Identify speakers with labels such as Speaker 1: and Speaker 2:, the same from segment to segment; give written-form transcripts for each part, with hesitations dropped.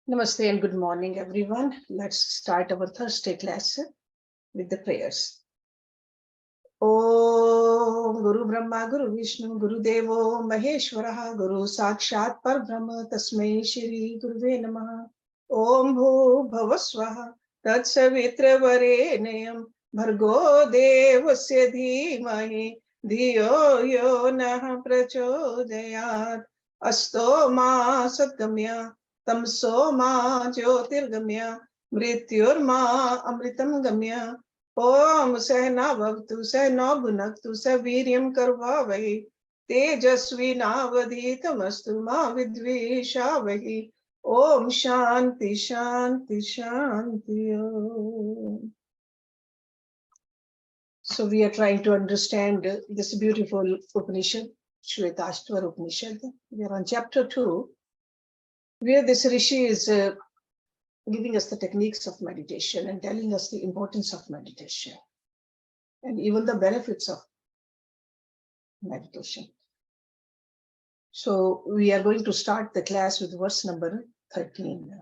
Speaker 1: Namaste and good morning, everyone. Let's start our Thursday class with the prayers. Om Guru Brahma Guru Vishnu Guru Devo Maheshwaraha Guru Sakshat Parbrahma Tasmai Shri Guruve Namaha. Om Bhu Bhavaswaha Tat Savitra Varenayam Bhargo Devasya Dhimahi Dhiyo Yo Nah Prachodayat Asto Ma Satgamya Tamso Ma Jyotirgamya Mrityurma Amritam Gamya ओम सहना भवतु सहना भुनक्तु सवीर्यं करवावहै तेजस्विनावधीतमस्तु मा विद्विषावहै ओम शांति शांति शांति So we are trying to understand this beautiful Upanishad, Shvetashvatra Upanishad. We are on chapter 2, where this Rishi is giving us the techniques of meditation and telling us the importance of meditation and even the benefits of meditation. So we are going to start the class with verse number 13.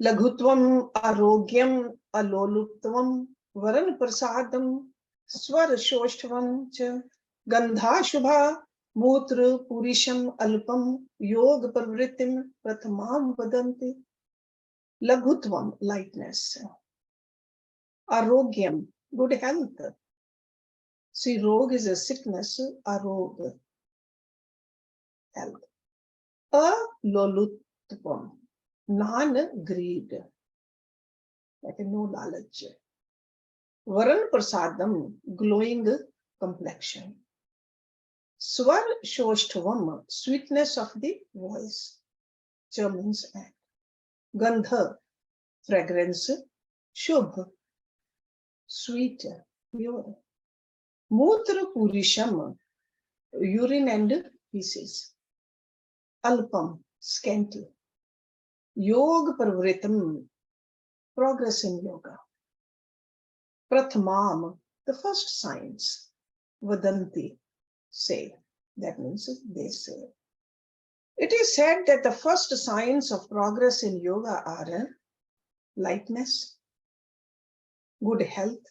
Speaker 1: Laghutvam arogyam aloluptvam varan prasadam swar shoshtavam cha gandha shubha mutra purisham alpam yog parvritim prathamam vadanti. Laghutvam, lightness. Arogyam, good health. See, rog is a sickness, arog, health. Alolutvam, non-greed, like no knowledge. Varan prasadam, glowing complexion. Swar shoshtavam, sweetness of the voice. Cha means act. Gandha, fragrance. Shubh, sweet, pure. Mutra purisham, urine and feces. Alpam, scanty. Yog parvritam, progress in yoga. Prathamam, the first signs. Vadanti, say. That means they say. It is said that the first signs of progress in yoga are lightness, good health,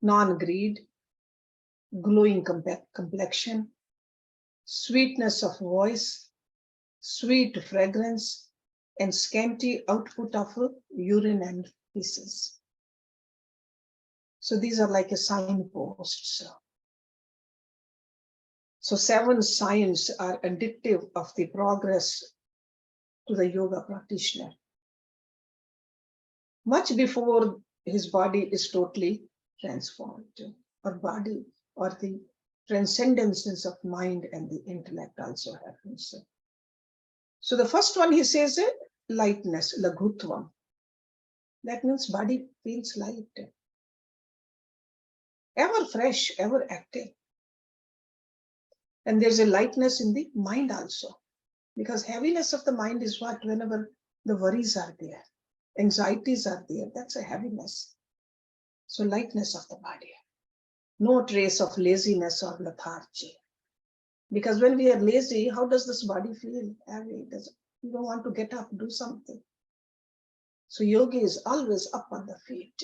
Speaker 1: non-greed, glowing complexion, sweetness of voice, sweet fragrance, and scanty output of urine and feces. So these are like a signposts. So 7 signs are indicative of the progress to the yoga practitioner. Much before his body is totally transformed, or body, or the transcendence of mind and the intellect also happens. So the first one he says, lightness, laghutvam. That means body feels light, ever fresh, ever active. And there's a lightness in the mind also, because heaviness of the mind is what, whenever the worries are there, anxieties are there, that's a heaviness. So lightness of the body, no trace of laziness or lethargy. Because when we are lazy, how does this body feel? Heavy. You don't want to get up, do something. So yogi is always up on the feet.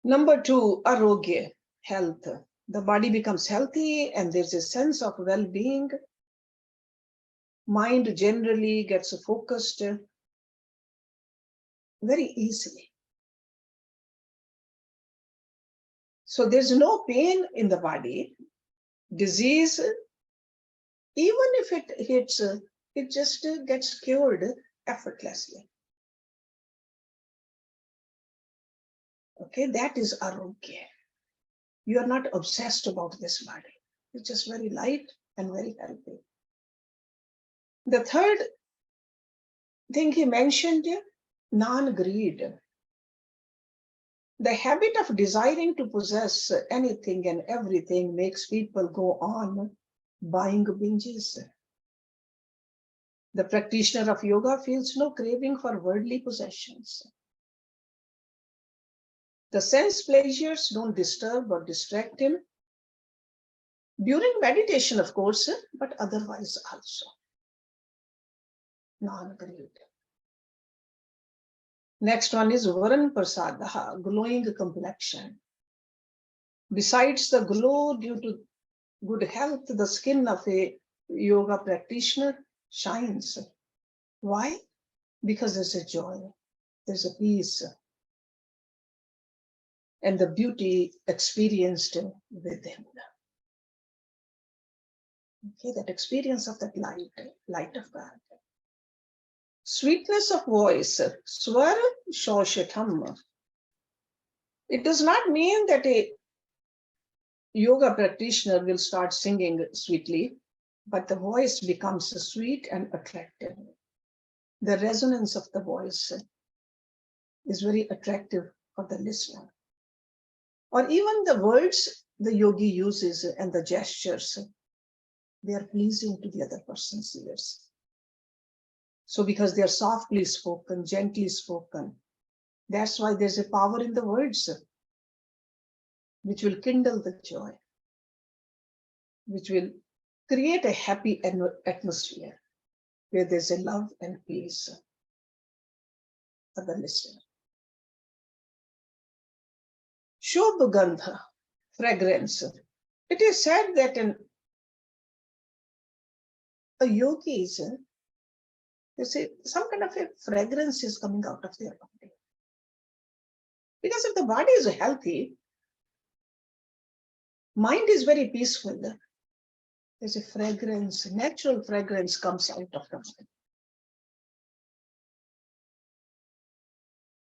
Speaker 1: Number 2, arogya, health. The body becomes healthy and there's a sense of well-being. Mind generally gets focused very easily. So there's no pain in the body. Disease, even if it hits, it just gets cured effortlessly. Okay, that is arogya. You are not obsessed about this body. It's just very light and very healthy. The third thing he mentioned, non-greed. The habit of desiring to possess anything and everything makes people go on buying binges. The practitioner of yoga feels no craving for worldly possessions. The sense pleasures don't disturb or distract him. During meditation, of course, but otherwise also. Non-greed. Next one is Varan Prasadaha, glowing complexion. Besides the glow due to good health, the skin of a yoga practitioner shines. Why? Because there's a joy, there's a peace, and the beauty experienced within. Okay, that experience of that light of God. Sweetness of voice, swar shoshatam. It does not mean that a yoga practitioner will start singing sweetly, but the voice becomes sweet and attractive. The resonance of the voice is very attractive for the listener. Or even the words the yogi uses and the gestures, they are pleasing to the other person's ears. So because they are softly spoken, gently spoken, that's why there's a power in the words, which will kindle the joy, which will create a happy atmosphere where there's a love and peace for the listener. Shobhagandha, fragrance. It is said that a yogi is, you see, some kind of a fragrance is coming out of their body. Because if the body is healthy, mind is very peaceful. There's a fragrance, natural fragrance comes out of the body.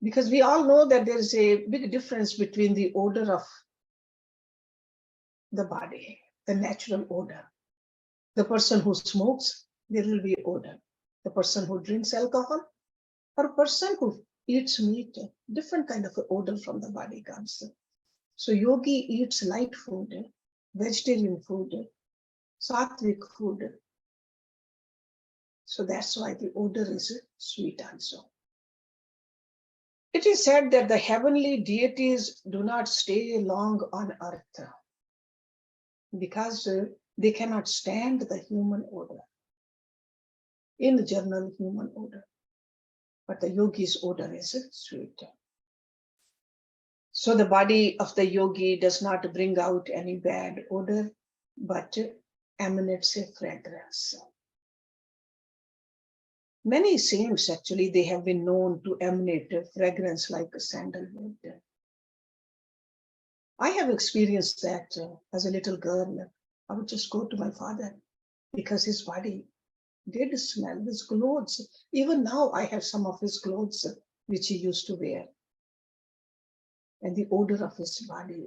Speaker 1: Because we all know that there's a big difference between the odor of the body, the natural odor. The person who smokes, there will be odor. The person who drinks alcohol, or a person who eats meat, different kind of odor from the body comes. So yogi eats light food, vegetarian food, sattvic food. So that's why the odor is sweet also. It is said that the heavenly deities do not stay long on earth because they cannot stand the human odor, in general human odor. But the yogi's odor is sweet. So the body of the yogi does not bring out any bad odor, but emanates a fragrance. Many saints, actually, they have been known to emanate a fragrance like a sandalwood. I have experienced that as a little girl. I would just go to my father because his body did smell, his clothes. Even now, I have some of his clothes which he used to wear. And the odor of his body,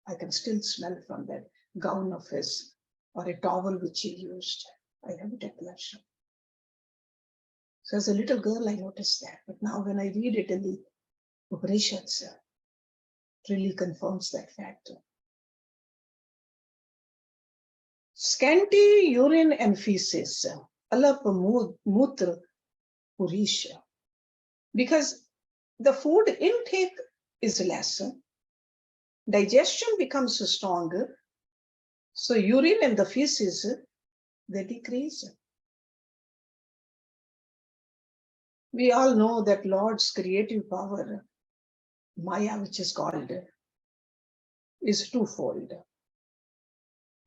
Speaker 1: I can still smell from that gown of his, or a towel which he used. I have it at pleasure. So as a little girl, I noticed that. But now when I read it in the Upanishads, it really confirms that fact. Scanty urine and feces, alap mutra purisha. Because the food intake is less, digestion becomes stronger, so urine and the feces, they decrease. We all know that Lord's creative power, Maya, which is called, is twofold.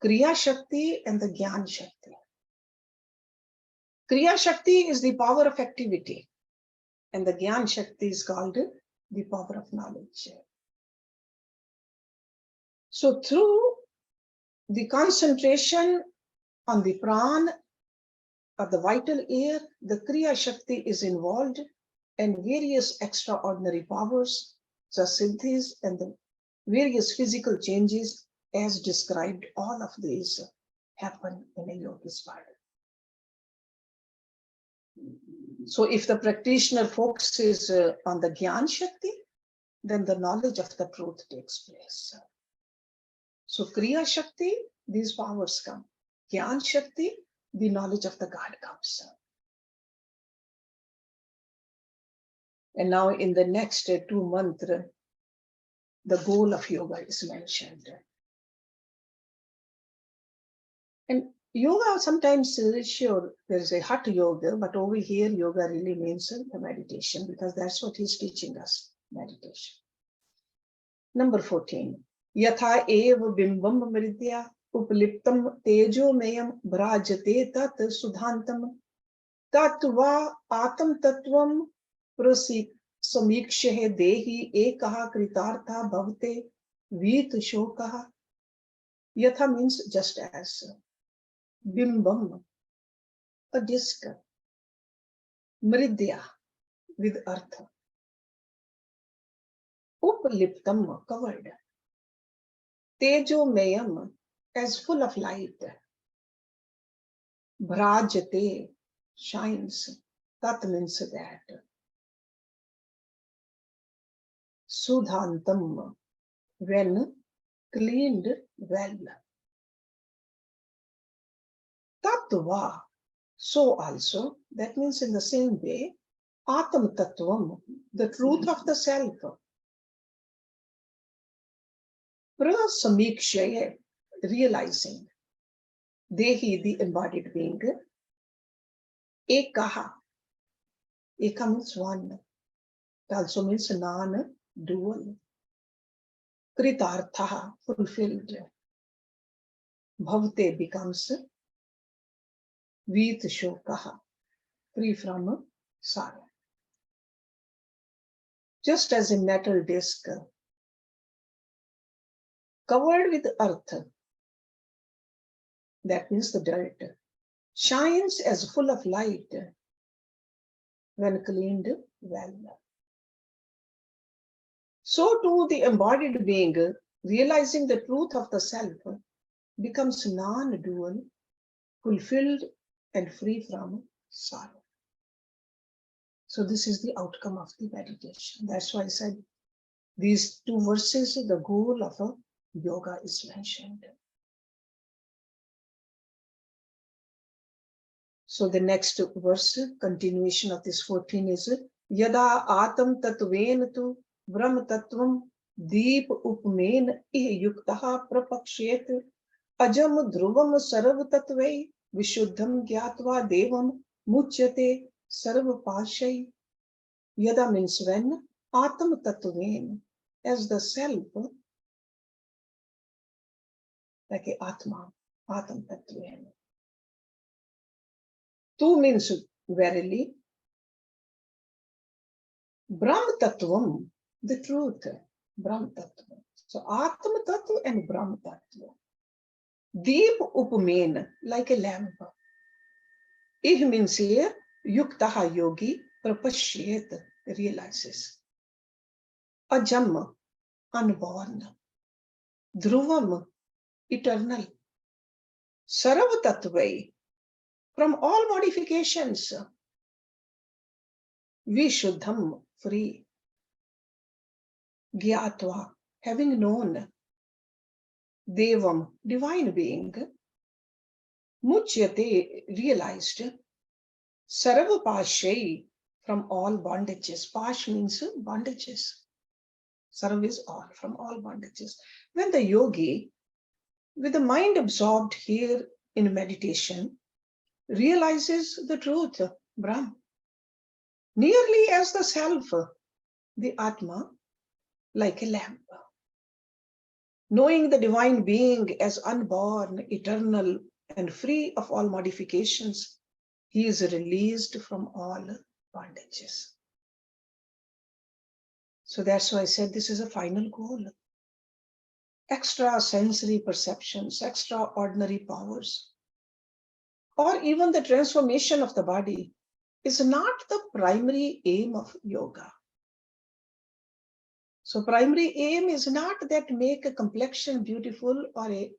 Speaker 1: Kriya Shakti and the Gyan Shakti. Kriya Shakti is the power of activity, and the Gyan Shakti is called the power of knowledge. So through the concentration on the prana, or the vital air, the Kriya Shakti is involved, and various extraordinary powers, the siddhis and the various physical changes as described, all of these happen in a yogi's body. So if the practitioner focuses on the Gyan Shakti, then the knowledge of the truth takes place. So Kriya Shakti, these powers come. Gyan Shakti, the knowledge of the God comes. And now in the next 2 months, the goal of yoga is mentioned. And yoga sometimes, sure, there is a hatha yoga, but over here, yoga really means the meditation, because that's what he's teaching us, meditation. Number 14. Yatha eva bimbam mridya upliptam tejo mayam brajate tat sudhantam tat va atam tatvam prasik samikshe dehi ekaha kritartha bhavate vit shokaha. Yatha means just as. Bimbam, a disc. Mridya, with earth. Upliptam, covered. Tejo mayam, as full of light. Brajate, shines. That means that. Sudhantam, when cleaned well. Tattva, so also, that means in the same way, Atam Tattvam, the truth of the self. Prasamikshaya, realizing. Dehi, the embodied being. Ekaha, eka means one. It also means non-dual. Kritartha, fulfilled. Bhavate becomes Vit shokaha, free from sorrow. Just as a metal disc covered with earth, that means the dirt, shines as full of light when cleaned well. So too the embodied being, realizing the truth of the self, becomes non-dual, fulfilled and free from sorrow. So this is the outcome of the meditation. That's why I said these two verses, the goal of a yoga is mentioned. So the next verse, continuation of this 14 is Yada atam tatven tu brahm tatvam deep upmen yuktaha prapakshet ajam dhruvam sarv tatvai vishuddham gyatva devam muchyate sarv pashay. Yada means when, atam tatven, as the self, like a atma, atam tatven. Tu means verily. Brahm Tattvam, the truth. Brahm Tattva. So Atma Tattva and Brahm Tattva. Deep Upamain, like a lamp. Ih means here, Yuktaha yogi, Prapashyet, realizes. Ajam, unborn. Dhruvam, eternal. Sarva Tattvai, from all modifications. Vishuddham, free. Gyatva, having known. Devam, divine being. Muchyate, realized. Sarva pashay, from all bondages. Pash means bondages. Sarva is all, from all bondages. When the yogi, with the mind absorbed here in meditation, realizes the truth, Brahm, nearly as the self, the Atma, like a lamp. Knowing the divine being as unborn, eternal, and free of all modifications, he is released from all bondages. So that's why I said this is a final goal. Extra sensory perceptions, extraordinary powers, or even the transformation of the body is not the primary aim of yoga. So primary aim is not that make a complexion beautiful or a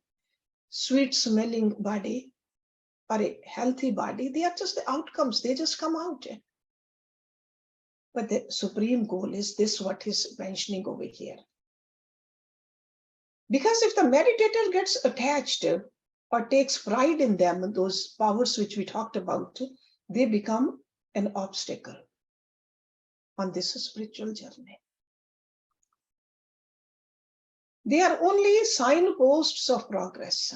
Speaker 1: sweet smelling body or a healthy body. They are just the outcomes. They just come out. But the supreme goal is this, what he's mentioning over here. Because if the meditator gets attached or takes pride in them, those powers which we talked about, they become an obstacle on this spiritual journey. They are only signposts of progress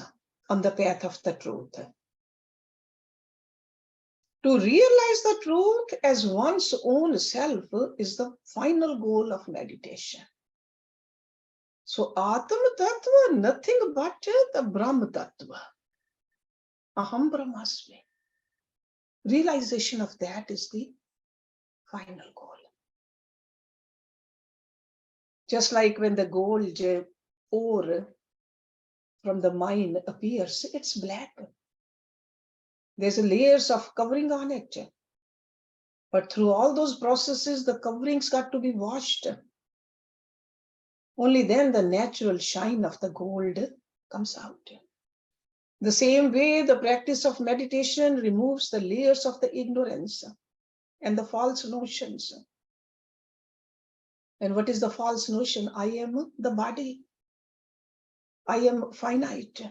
Speaker 1: on the path of the truth. To realize the truth as one's own self is the final goal of meditation. So Atma Tattva, nothing but the Brahma Tattva. Aham Brahmasmi. Realization of that is the final goal. Just like when the gold ore from the mine appears, it's black. There's layers of covering on it. But through all those processes, the coverings got to be washed. Only then the natural shine of the gold comes out. The same way the practice of meditation removes the layers of the ignorance and the false notions. And what is the false notion? I am the body. I am finite.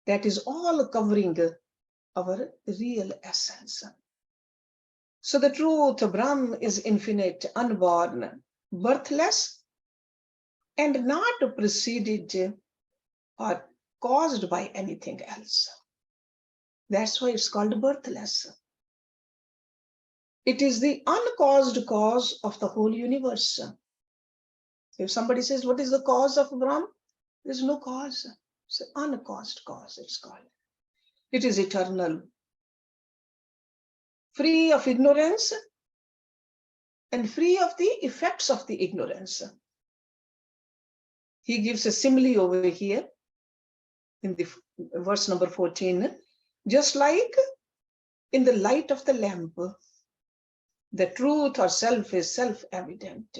Speaker 1: That is all covering our real essence. So the truth, Brahm, is infinite, unborn, birthless, and not preceded or caused by anything else. That's why it's called birthless. It is the uncaused cause of the whole universe. If somebody says, what is the cause of Brahm? There's no cause. It's an uncaused cause, it's called. It is eternal, free of ignorance and free of the effects of the ignorance. He gives a simile over here in the verse number 14. Just like in the light of the lamp, the truth or self is self-evident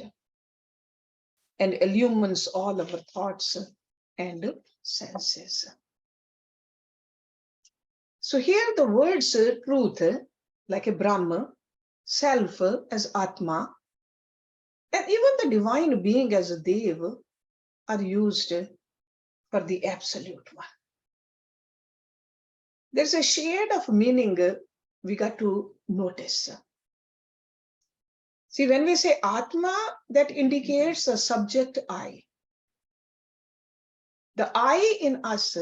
Speaker 1: and illumines all our thoughts and senses. So here the words truth, like a Brahma, self as Atma, and even the divine being as a Dev are used for the absolute one. There's a shade of meaning we got to notice. See, when we say Atma, that indicates a subject I. The I in us,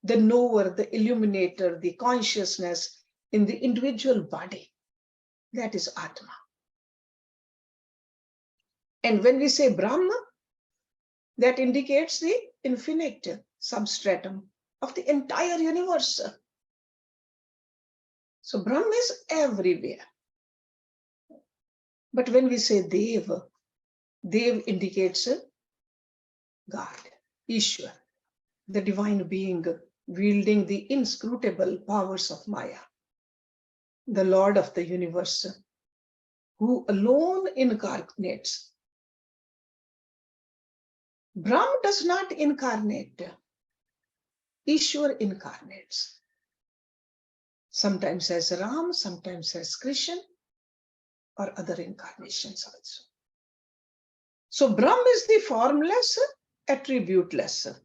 Speaker 1: the knower, the illuminator, the consciousness in the individual body, that is Atma. And when we say Brahma, that indicates the infinite substratum of the entire universe. So Brahma is everywhere. But when we say Dev, Dev indicates God, Ishwar, the divine being wielding the inscrutable powers of Maya, the Lord of the universe, who alone incarnates. Brahma does not incarnate. Ishwar incarnates. Sometimes as Ram, sometimes as Krishna, or other incarnations also. So Brahma is the formless, attributeless.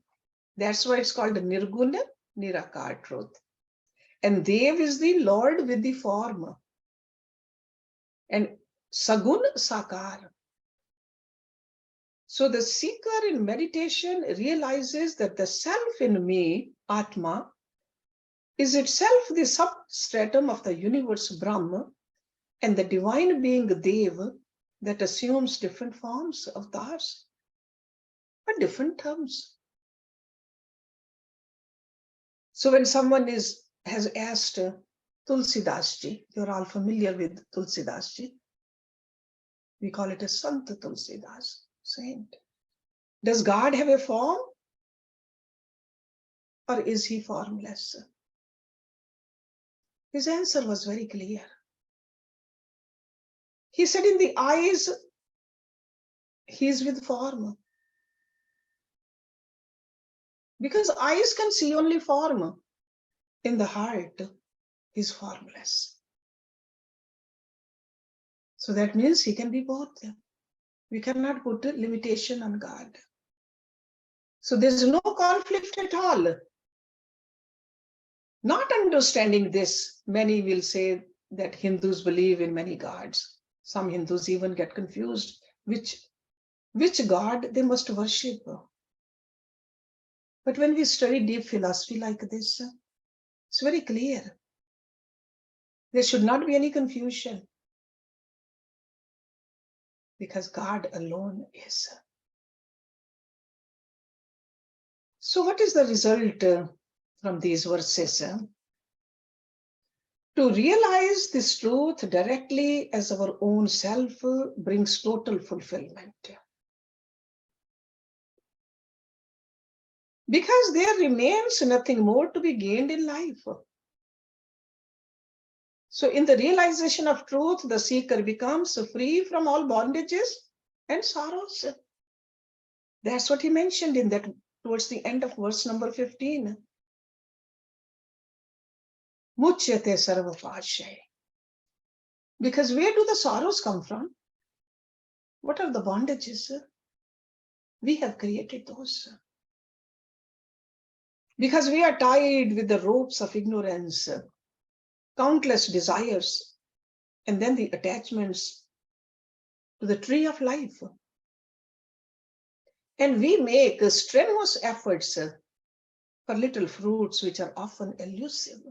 Speaker 1: That's why it's called Nirguna, Nirakar truth. And Dev is the Lord with the form. And Sagun, Sakar. So the seeker in meditation realizes that the self in me, Atma, is itself the substratum of the universe Brahma, and the divine being Dev that assumes different forms, avatars, but different terms. So when someone has asked Tulsidasji, you're all familiar with Tulsidasji, we call it a Sant Tulsidas, saint. Does God have a form, or is he formless? His answer was very clear. He said in the eyes, he is with form. Because eyes can see only form. In the heart, he is formless. So that means he can be both. We cannot put a limitation on God. So there's no conflict at all. Not understanding this, many will say that Hindus believe in many gods. Some Hindus even get confused which which God they must worship. But when we study deep philosophy like this, it's very clear. There should not be any confusion, because God alone is. So what is the result from these verses? To realize this truth directly as our own self brings total fulfillment. Because there remains nothing more to be gained in life. So in the realization of truth, the seeker becomes free from all bondages and sorrows. That's what he mentioned in that towards the end of verse number 15. Muchyate sarva pashay. Because where do the sorrows come from? What are the bondages? We have created those. Because we are tied with the ropes of ignorance, countless desires, and then the attachments to the tree of life. And we make strenuous efforts for little fruits which are often elusive.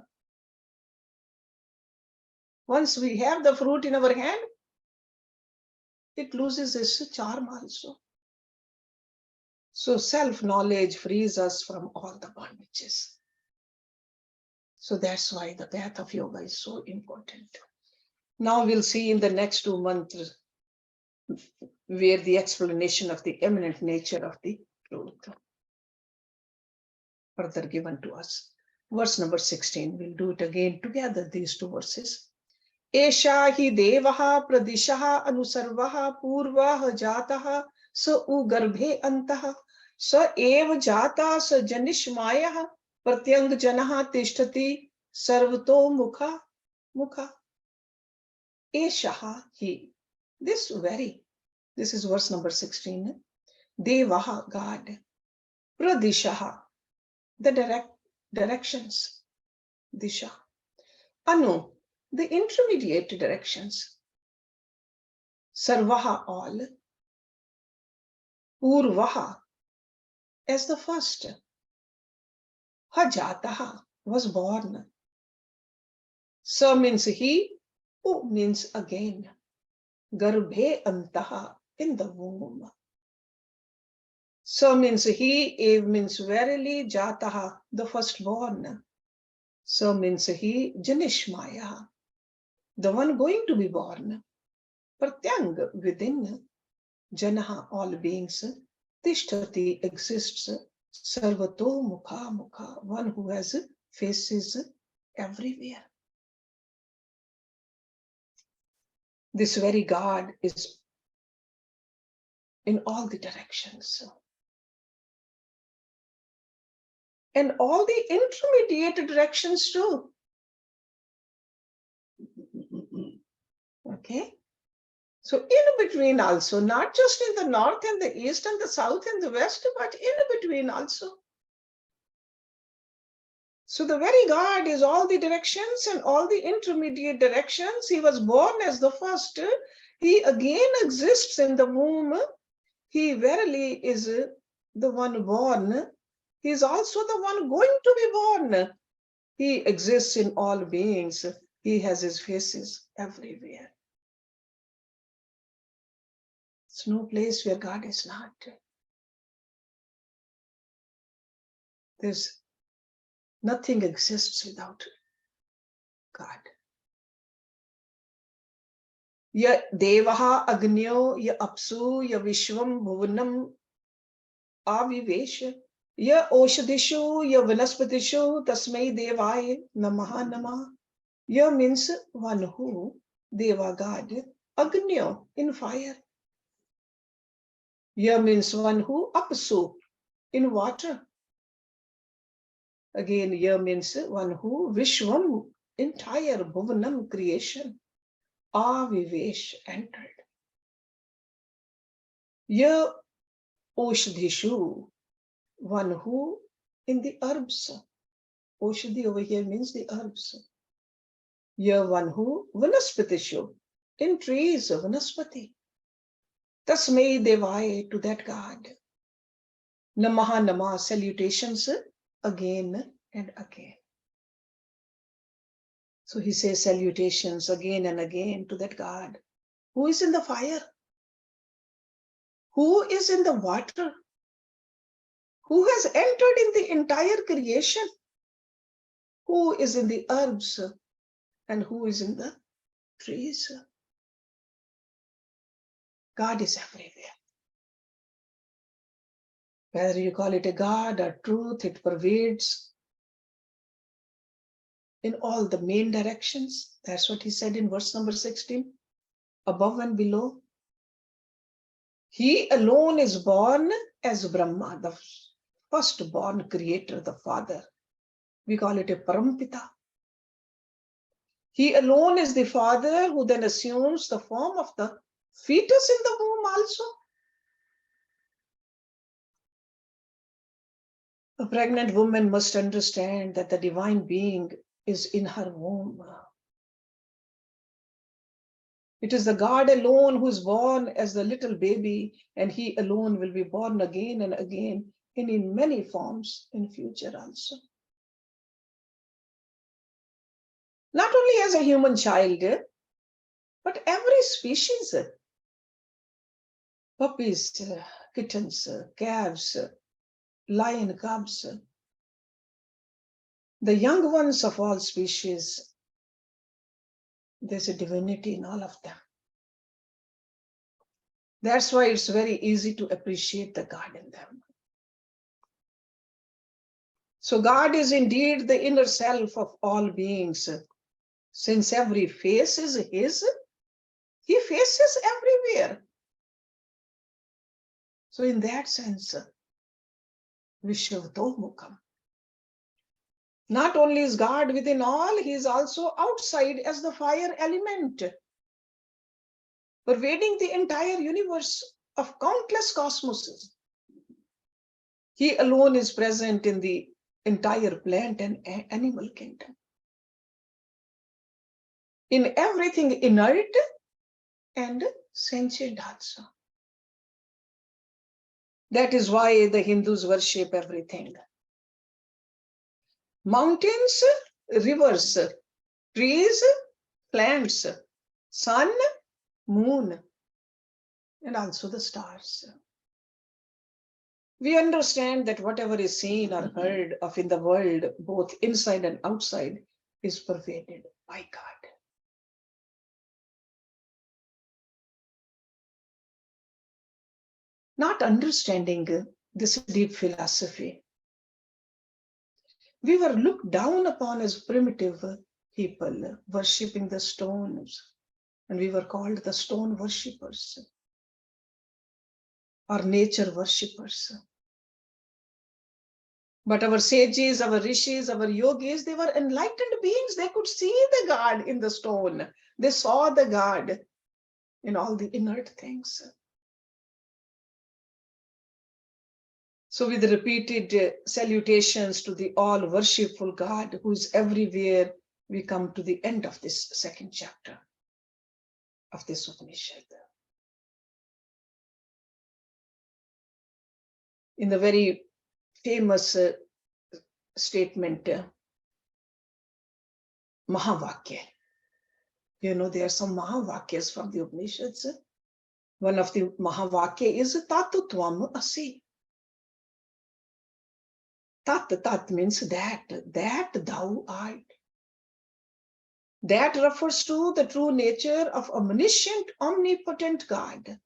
Speaker 1: Once we have the fruit in our hand, it loses its charm also. So self-knowledge frees us from all the bondages. So that's why the path of yoga is so important. Now we'll see in the next 2 months where the explanation of the eminent nature of the truth further given to us. Verse number 16, we'll do it again together, these two verses. Esha hi devaha pradishaha anusarvaha purvah jataha sa ugarbhe antah sa ev jata sa janishmayah pratyang janaha tishtati sarvato mukha mukha. Esha hi, this is verse number 16. Devaha, God. Pradishaha, the directions. Disha. Anu, the intermediate directions. Sarvaha, all. Purvaha, as the first. Hajataha, was born. Sa means he, U means again. Garbhe antaha, in the womb. Sa means he, Ev means verily, Jataha, the firstborn. Sa means he, Janishmaya, the one going to be born. Pratyang, within. Janaha, all beings. Tishtati, exists. Sarvato mukha mukha, one who has faces everywhere. This very God is in all the directions. And all the intermediate directions too. Okay. So in between also, not just in the north and the east and the south and the west, but in between also. So the very God is all the directions and all the intermediate directions. He was born as the first. He again exists in the womb. He verily is the one born. He is also the one going to be born. He exists in all beings. He has his faces everywhere. It's no place where God is not. There's nothing exists without God. Ya devaha agnyo, ya apsu, ya vishvam bhuvanam avivesh, ya oshadishu, ya vanaspatishu, tasmai devaya namaha namaha. Ya means one who, deva God, agnyo, in fire. Ya means one who, apsu, in water. Again, ya means one who, vishvam, entire bhuvanam, creation. Avivesh, entered. Ya oshadishu, one who in the herbs. Oshadi over here means the herbs. Ya one who vanaspatishu, in trees of vanaspati. Tasmai Devaya, to that God. Namaha Namah, salutations again and again. So he says salutations again and again to that God who is in the fire, who is in the water, who has entered in the entire creation, who is in the herbs and who is in the trees. God is everywhere. Whether you call it a God or truth, it pervades in all the main directions. That's what he said in verse number 16, above and below. He alone is born as Brahma, the firstborn creator, the Father. We call it a Parampita. He alone is the Father who then assumes the form of the fetus in the womb also. A pregnant woman must understand that the divine being is in her womb. It is the God alone who is born as the little baby, and he alone will be born again and again and in many forms in future also. Not only as a human child, but every species, puppies, kittens, calves, lion cubs, the young ones of all species, there's a divinity in all of them. That's why it's very easy to appreciate the God in them. So God is indeed the inner self of all beings. Since every face is his, he faces everywhere. So in that sense, Vishwatomukham. Not only is God within all, he is also outside as the fire element, pervading the entire universe of countless cosmoses. He alone is present in the entire plant and animal kingdom. In everything inert and sentient also. That is why the Hindus worship everything. Mountains, rivers, trees, plants, sun, moon, and also the stars. We understand that whatever is seen or heard of in the world, both inside and outside, is pervaded by God. Not understanding this deep philosophy, we were looked down upon as primitive people, worshipping the stones, and we were called the stone worshippers or nature worshippers. But our sages, our rishis, our yogis, they were enlightened beings. They could see the God in the stone. They saw the God in all the inert things. So with repeated salutations to the all worshipful God who is everywhere, we come to the end of this second chapter of this Upanishad. In the very famous statement, Mahavakya. You know, there are some Mahavakyas from the Upanishads. One of the Mahavakya is Tatutvam Asi. Tat means that thou art. That refers to the true nature of omniscient, omnipotent God.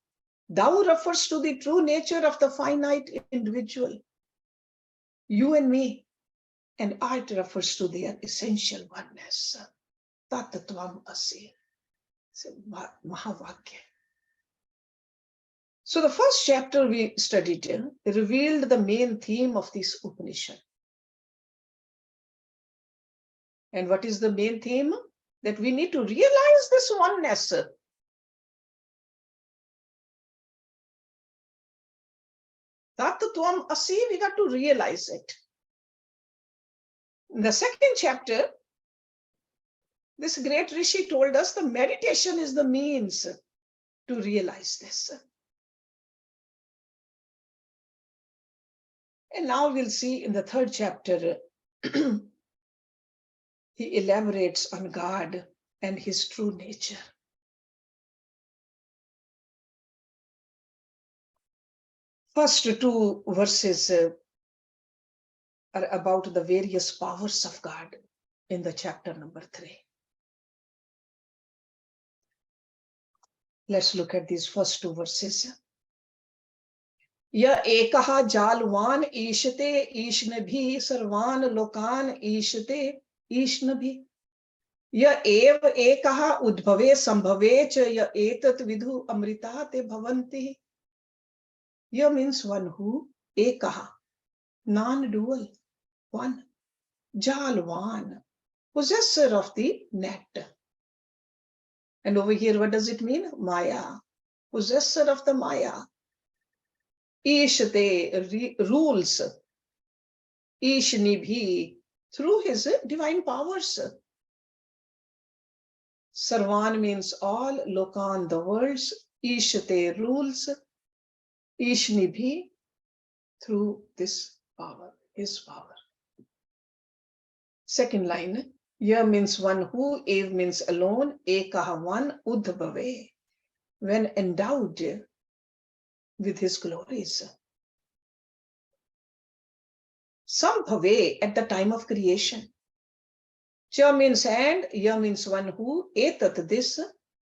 Speaker 1: Thou refers to the true nature of the finite individual, you and me, and art refers to their essential oneness. Tattvam Asi. Mahavakya. So the first chapter we studied revealed the main theme of this Upanishad. And what is the main theme? That we need to realize this oneness. Tattvam Asi, we got to realize it. In the second chapter, this great Rishi told us the meditation is the means to realize this. And now we'll see in the 3rd chapter, he elaborates on God and his true nature. First 2 verses are about the various powers of God in the chapter number 3. Let's look at these first 2 verses. Ya ekaha jalwan ishte ishnabhi sarvan lokan ishte ishnabhi. Ya ev ekaha udbhave sambhave cha ya etat vidhu amrita te bhavanti. Ya means one who, ekaha, non-dual, one. Jalwan, possessor of the net. And over here, what does it mean? Maya, possessor of the Maya. Ishte, rules. Ishnibhi, through his divine powers. Sarvan means all, Lokan, the worlds. Ishte, rules. Ishnibhi, through this power, his power. Second line, Ya means one who, Ev means alone, Ekaha one, Udbhave, when endowed with his glories. Sambhave, at the time of creation. Cha means and, Ya means one who, Etat this,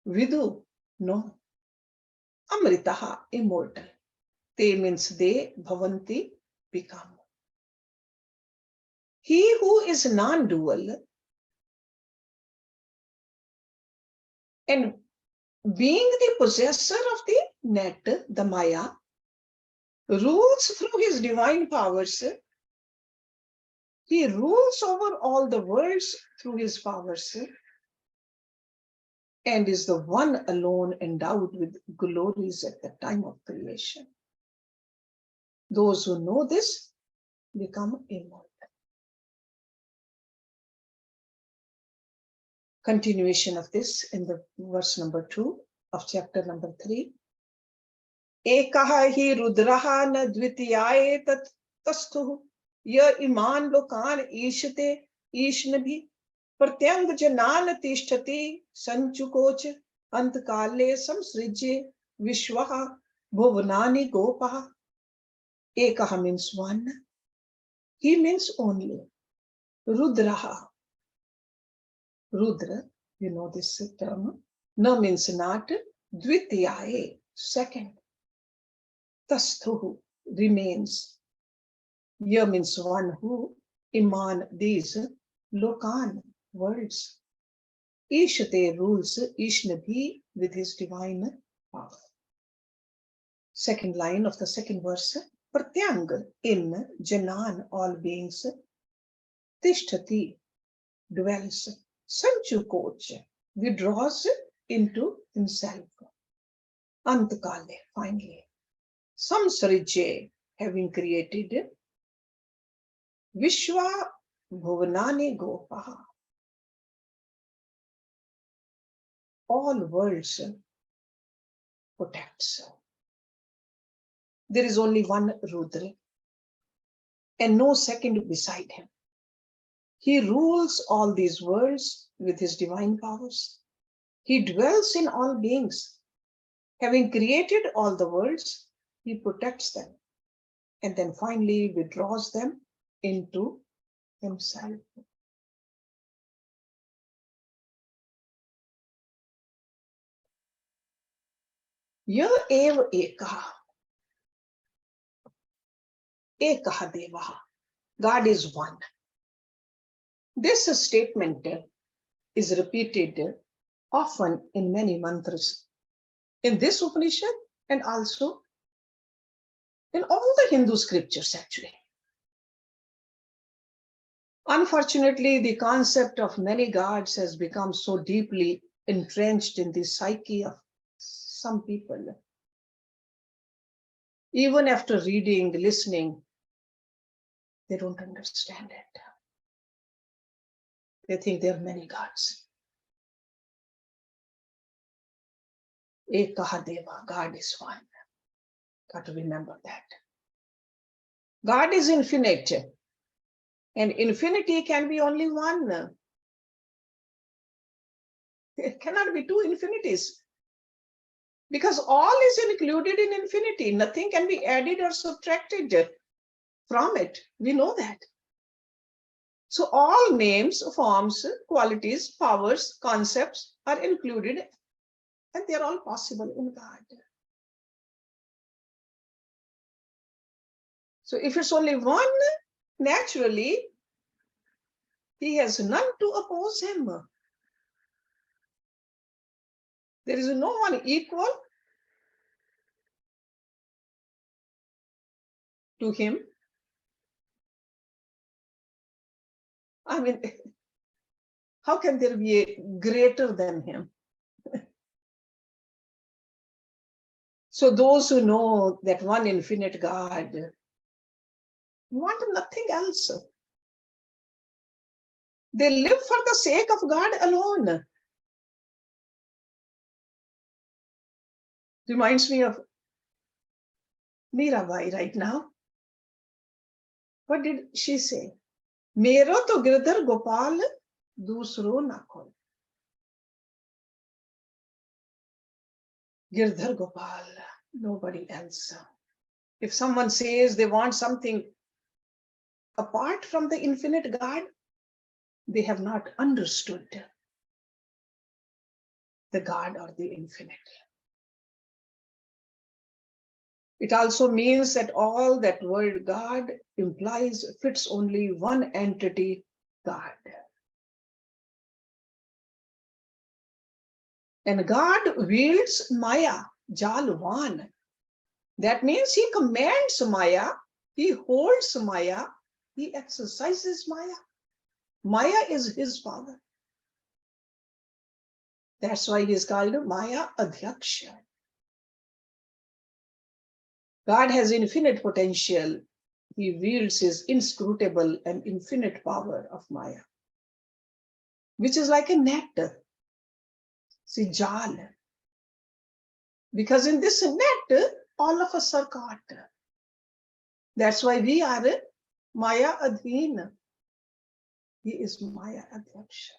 Speaker 1: Vidhu, no. Amritaha, immortal. Te means they, Bhavanti, become. He who is non-dual and being the possessor of the net, the Maya, rules through his divine powers. He rules over all the worlds through his powers and is the one alone endowed with glories at the time of creation. Those who know this become immortal. Continuation of this in the verse number 2 of chapter number 3. Ekaha hi rudraha na dvitiyaye tat tastuhu ya iman lokan ishte ishnabhi pratyang janan tishtati sanchukoch antkale samsrijye vishwaha bhuvanani gopaha. Ekaha means one. He means only. Rudraha. Rudra, you know this term. Na means not. Dvitiyaye, second. Tastuhu, remains. Ya means one who. Iman, these. Lokan, worlds. Ishate, rules. Ishnabhi, with his divine power. Second line of the second verse. Pratyang, in. Janan, all beings. Tishtati, dwells. Sanchukoch, withdraws into himself. Antkale, finally. Samsarije, having created. Vishwa Bhuvanani Gopaha. All worlds protects. There is only one Rudra and no second beside him. He rules all these worlds with his divine powers. He dwells in all beings. Having created all the worlds, he protects them and then finally withdraws them into himself. Ya eva ekaha. Ekaha devaha. God is one. This statement is repeated often in many mantras. In this Upanishad and also in all the Hindu scriptures actually. Unfortunately, the concept of many gods has become so deeply entrenched in the psyche of some people. Even after reading, listening, they don't understand it. They think there are many gods. Ekaha Deva, God is one. Got to remember that. God is infinite, and infinity can be only one. There cannot be two infinities, because all is included in infinity. Nothing can be added or subtracted from it. We know that. So all names, forms, qualities, powers, concepts are included, and they're all possible in God. So if it's only one, naturally, he has none to oppose him. There is no one equal to him. I mean, how can there be a greater than him? So those who know that one infinite God want nothing else. They live for the sake of God alone. Reminds me of Mirabai right now. What did she say? Mero to Girdhar Gopal dusro na koi. Girdhar Gopal, nobody else. If someone says they want something apart from the infinite God, they have not understood the God or the infinite. It also means that all that word God implies fits only one entity, God. And God wields Maya, Jalvan. That means he commands Maya, he holds Maya, he exercises Maya. Maya is his power. That's why he is called Maya Adhyaksha. God has infinite potential. He wields his inscrutable and infinite power of Maya, which is like a net. See, Jal. Because in this net, all of us are caught. That's why we are Maya Adhin. He is Maya Adhyaksha.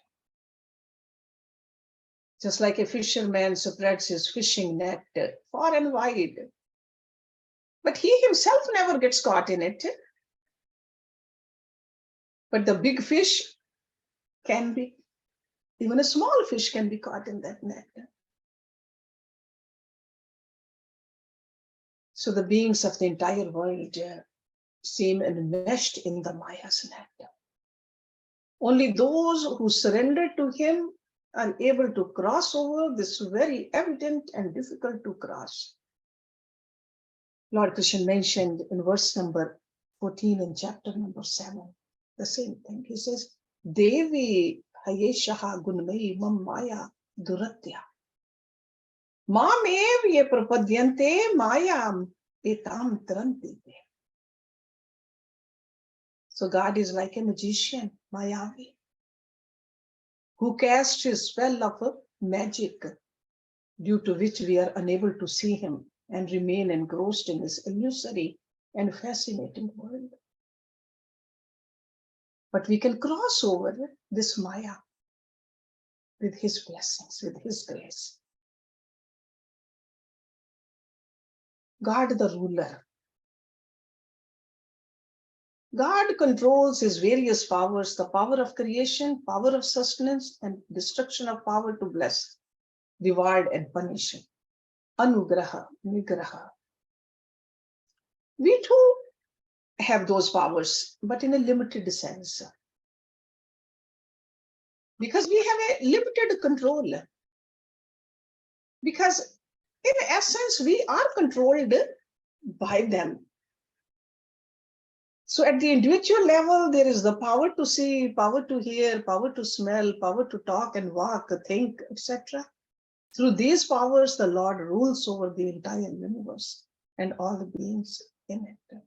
Speaker 1: Just like a fisherman spreads his fishing net far and wide. But he himself never gets caught in it. But the big fish can be. Even a small fish can be caught in that net. So the beings of the entire world seem enmeshed in the Maya's net. Only those who surrender to him are able to cross over this very evident and difficult to cross. Lord Krishna mentioned in verse number 14 in chapter number 7, the same thing. He says, Devi hayeshaha gunmai mam maya duratya. Mamev ye prapadyante mayam etam trantite. So God is like a magician, Mayavi, who casts his spell of magic, due to which we are unable to see him and remain engrossed in this illusory and fascinating world. But we can cross over this Maya with his blessings, with his grace. God the ruler. God controls his various powers, the power of creation, power of sustenance, and destruction of power to bless, reward, and punish. Anugraha, Nigraha. We too have those powers, but in a limited sense. Because we have a limited control. Because in essence, we are controlled by them. So at the individual level, there is the power to see, power to hear, power to smell, power to talk and walk, think, etc. Through these powers, the Lord rules over the entire universe and all the beings in it.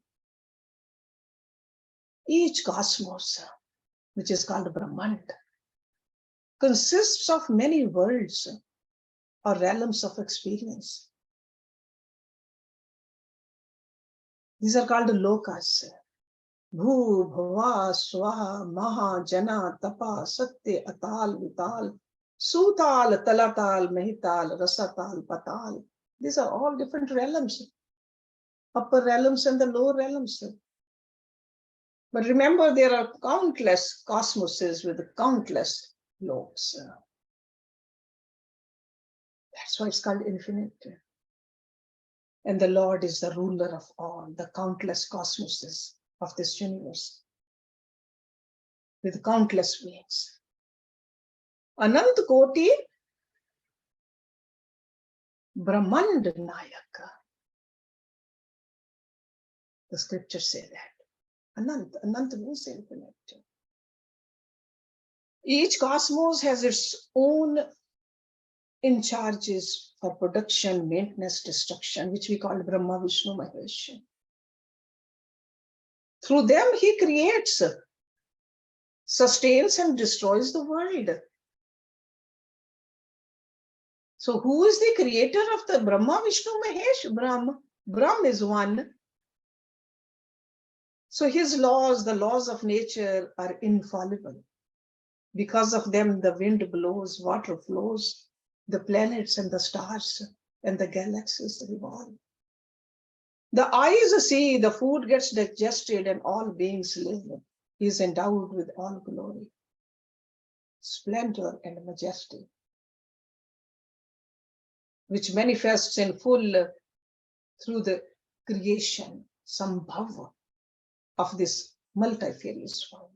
Speaker 1: Each cosmos, which is called Brahmand, consists of many worlds or realms of experience. These are called lokas. Bhu, Bhava, Swaha, Maha, Jana, Tapa, Satya, Atal, Vital, Sutal, Talatal, Mehital, Rasatal, Patal. These are all different realms, upper realms and the lower realms. But remember, there are countless cosmoses with countless loks. That's why it's called infinite. And the Lord is the ruler of all, the countless cosmoses of this universe, with countless beings. Anant Koti Brahmand Nayaka. The scriptures say that. Anant means infinite. Each cosmos has its own in charges for production, maintenance, destruction, which we call Brahma, Vishnu, Mahesh. Through them, he creates, sustains, and destroys the world. So, who is the creator of the Brahma, Vishnu, Mahesh? Brahma. Brahm is one. So, his laws, the laws of nature, are infallible. Because of them, the wind blows, water flows, the planets and the stars and the galaxies revolve. The eyes see, the food gets digested, and all beings live. He is endowed with all glory, splendor, and majesty, which manifests in full through the creation, sambhava of this multifarious world.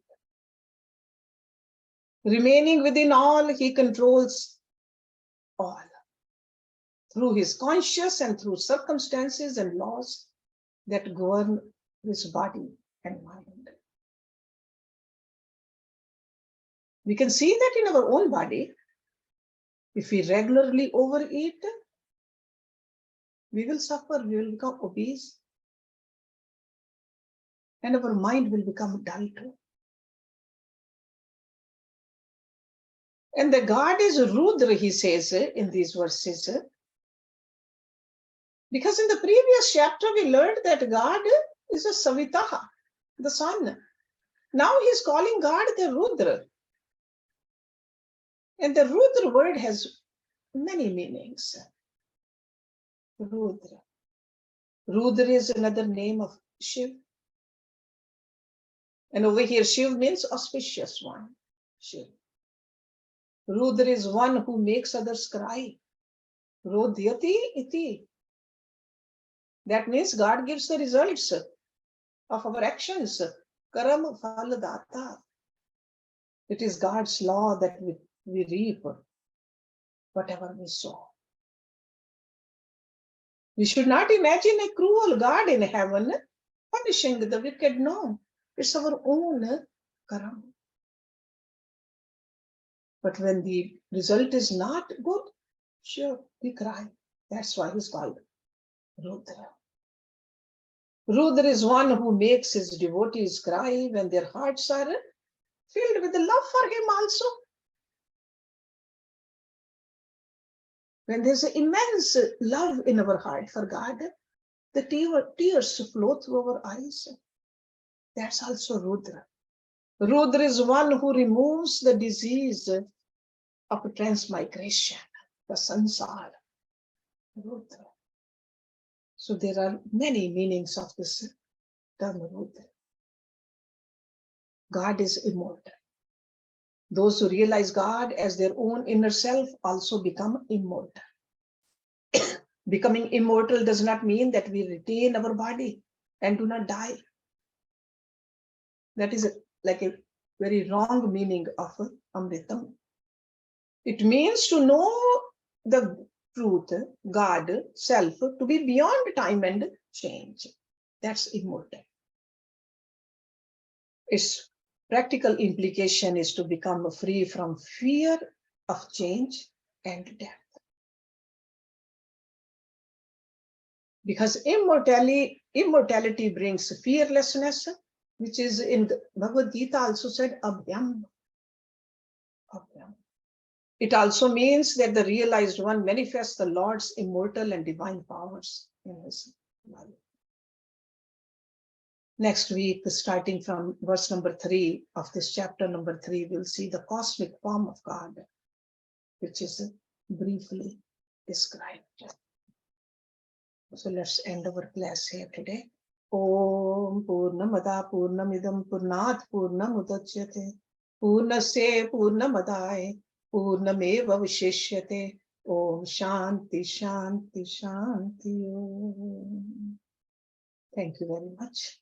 Speaker 1: Remaining within all, he controls all through his conscious and through circumstances and laws that govern his body and mind. We can see that in our own body. If we regularly overeat, we will suffer, we will become obese, and our mind will become dull too. And the God is Rudra, he says in these verses. Because in the previous chapter, we learned that God is a Savitaha, the sun. Now he's calling God the Rudra. And the Rudra word has many meanings. Rudra. Rudra is another name of Shiv. And over here, Shiv means auspicious one. Shiv. Rudra is one who makes others cry. Rodhyati iti. That means God gives the results of our actions. Karam phaladata. It is God's law that we reap whatever we sow. We should not imagine a cruel God in heaven punishing the wicked. No, it's our own karam. But when the result is not good, sure, we cry. That's why he's called Rudra. Rudra is one who makes his devotees cry when their hearts are filled with the love for him also. When there's an immense love in our heart for God, the tears flow through our eyes. That's also Rudra. Rudra is one who removes the disease of transmigration, the sansar. Rudra. So there are many meanings of this term Rudra. God is immortal. Those who realize God as their own inner self also become immortal. Becoming immortal does not mean that we retain our body and do not die. That is like a very wrong meaning of Amritam. It means to know the truth, God, self, to be beyond time and change. That's immortal. Its practical implication is to become free from fear of change and death. Because immortality brings fearlessness, which is in Bhagavad Gita also said, abhyam. Abhyam. It also means that the realized one manifests the Lord's immortal and divine powers in his life. Next week, starting from verse number 3 of this chapter number 3, we'll see the cosmic form of God, which is briefly described. So let's end our class here today. Om Purnamada Purnamidam Purnat Purnamudachyate Purnasya Purnamadaya Purnameva Vishishyate. Om Shanti Shanti Shanti Om. Thank you very much.